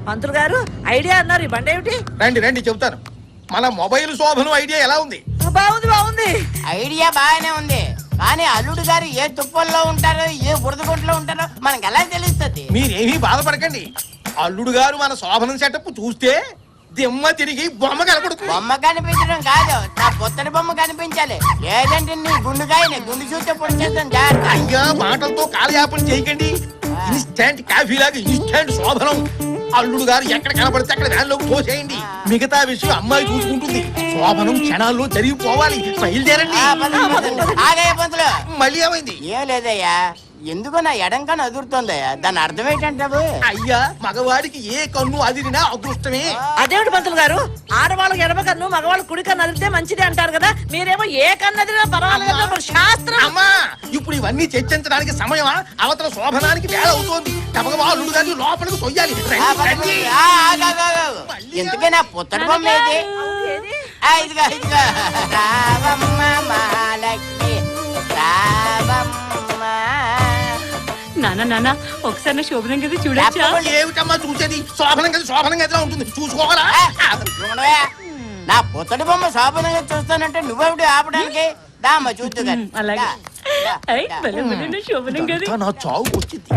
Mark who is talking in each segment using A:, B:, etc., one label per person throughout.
A: పంతులు గారు ఐడియా అన్నారు, ఈ బండి ఏమిటి?
B: రండి రండి చెబుతాను. మన మొబైల్ శోభనం ఐడియా ఎలా ఉంది?
A: బాగుంది బాగుంది.
C: ఐడియా బాగానే ఉంది, కానీ అల్లుడు గారు ఏ తుప్పల్లో ఉంటారో ఏ బురదగుంట్లో ఉంటారో మనకు ఎలా తెలుస్తుంది?
B: మీరేమీ బాధపడకండి. అల్లుడు గారు మన శోభనం సెటప్ చూస్తే దిమ్మ తిరిగి బొమ్మ కనపడుతుంది.
C: బొమ్మ కనిపించడం కాదు, నా పొత్తడి బొమ్మ కనిపించాలి. లేదంటే నీ గుండుకాయని గుండు చూస్తే పొడిచేస్తాం జాగ్రత్త.
B: అయ్యా మాటలతో కాలయాపన చేయకండి. ఇన్స్టాంట్ కాఫీ లాగా ఇన్స్టాంట్ శోభనం. అల్లుడు గారు ఎక్కడ కనపడితే అక్కడ వ్యాన్లోకి తోసేయండి. మిగతా విషయం అమ్మాయి చూసుకుంటుంది. శోభనం క్షణాల్లో జరిగిపోవాలి. బయలుదేరండి.
C: ఆగయ్య పంతులు.
B: మళ్ళీ ఏమైంది?
C: ఏం లేదయ్యా, ఎందుకో నా ఎడంకన్ను అదురుతోందయ్యా. దాని అర్థం ఏంటంటావు?
B: అయ్యా మగవాడికి ఏ కన్ను అదిరినా అదృష్టమే.
A: అదేమిటి పంతులు గారు, ఆడవాళ్ళకి ఎడమ కన్ను మగవాళ్ళకి కుడి కన్ను అదిరితే మంచిది అంటారు కదా, మీరేమో ఏ కన్ను అదిరినా పర్వాలేదు శాస్త్రం.
B: అమ్మా ఇప్పుడు ఇవన్నీ చర్చించడానికి సమయమా? అవతల శోభనానికి వేళ అవుతోంది. తమగా అల్లుడు గారిని లోపలికి తొయ్యాలి.
C: ఎందుకే నా పొత్తడి బొమ్మ ఏది? ఇదిగా ఇదిగా రావమ్మ మహాలక్ష్మి రావమ్మ.
D: నాన్న నాన్న ఒకసారి నా శోభనం గది చూడొచ్చా?
B: ఏమిటమ్మా చూసేది? శోభనం గది శోభనం గదిలా ఉంటుంది, చూసుకోవాలా?
C: నా పొత్తడి బొమ్మ శోభనంగా చూస్తానంటే నువ్వెవడు ఆపడానికి? దామ్మ చూద్దు గాని.
D: అలాగే శోభనం గది
B: నా చావు వచ్చింది.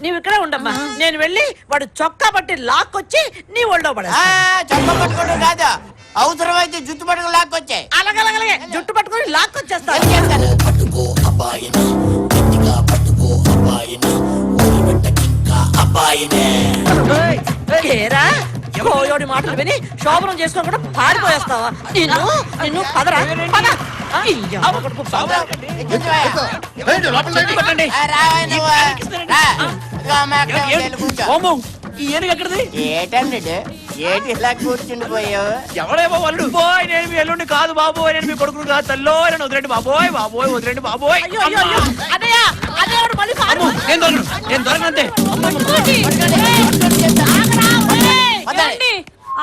A: నీవు ఇక్కడే ఉండమ్మా, నేను వెళ్ళి వాడు చొక్కా పట్టి లాక్కొచ్చి నీ ఒళ్ళో పడ.
C: చొక్కా పట్టుకోవడం కాదు, అవసరమైతే జుట్టు పట్టుకుని లాక్కొచ్చాయి.
A: అలాగలగలగే జుట్టు పట్టుకొని లాక్కొచ్చేస్తా. ఏరా కోయోడి మాటలు విని శోభనం చేసుకొని కూడా పారిపోయేస్తావా? నిన్ను నిన్ను పదరా పద.
C: ఏటండి ఏటి ఇలా కూర్చుండిపోయావు?
E: ఎవడేమో వాళ్ళు బాయ్, నేను మీ ఎల్లుండి కాదు బాబోయ్, నేను మీ కొడుకును కాదు తల్లో, నేను వదిలేండి బాబోయ్ బాబోయ్ వదిలేండి బాబోయ్. నేను దొరకనంతే.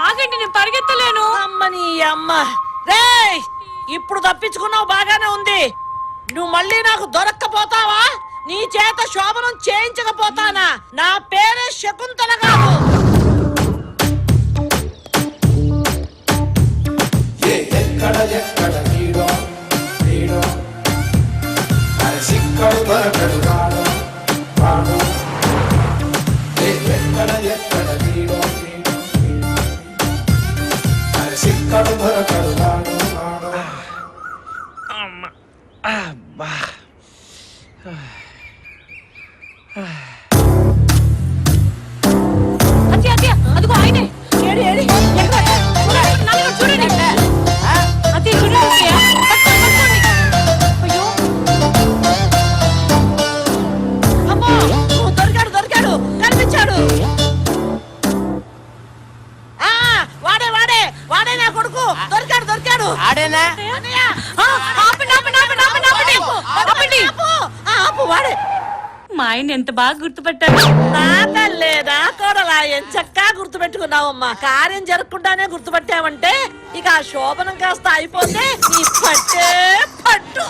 D: ఆగండి, నేను పరిగెత్తలేను.
A: అమ్మని అమ్మ రేయ్, ఇప్పుడు తప్పించుకున్నావు బాగానే ఉంది. నువ్వు మళ్ళీ నాకు దొరక్కపోతావా? నీ చేత శోభనం చేయించకపోతానా? నా పేరే శకుంతల కాదు.
D: అదిగో ఆయనే. చూడండి అతి చూడండి. అయ్యో
A: అమ్మో దొరికాడు దొరికాడు కనిపించాడు. వాడే వాడే వాడే నా కొడుకు. దొరికాడు దొరికాడు.
C: ఆడేనా?
A: వాడే.
D: మా ఆయన ఎంత బాగా గుర్తుపట్టాడు.
A: లేదా కోడలా ఎంచక్కా గుర్తు పెట్టుకున్నావమ్మా. కార్యం జరగకుండానే గుర్తుపట్టావంటే ఇక ఆ శోభనం కాస్త అయిపోతే నీ పట్టే పట్టు.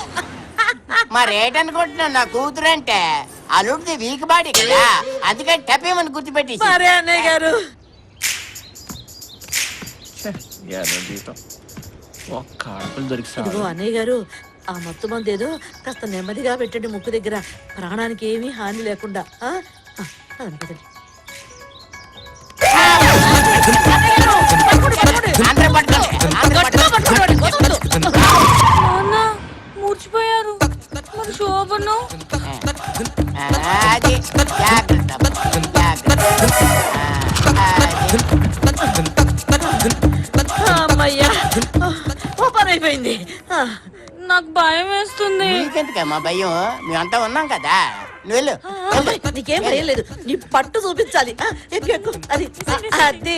C: మరేటనుకుంటున్నావు? నా కూతురు అంటే అల్లుడిది వీక్ బాడీ కదా, అందుకని టపేమని గుర్తుపెట్టి.
A: సరే అన్నయ్య గారు. ఇదిగో అన్నయ్య గారు, ఆ మొత్తం మంది ఏదో కాస్త నెమ్మదిగా పెట్టండి ముక్కు దగ్గర, ప్రాణానికి ఏమీ హాని లేకుండా.
D: మూర్చిపోయారు. మరి శోభను
A: అమ్మయ్యా ఓ పని అయిపోయింది.
D: నాకు భయం వేస్తుంది.
C: నీకెందుకమ్మా భయం? మేమంతా ఉన్నాం కదా, నువ్వు వెళ్ళు.
A: నీకేం భయం లేదు, నీ పట్టు చూపించాలి. ఎక్కు ఎక్కు. అది అది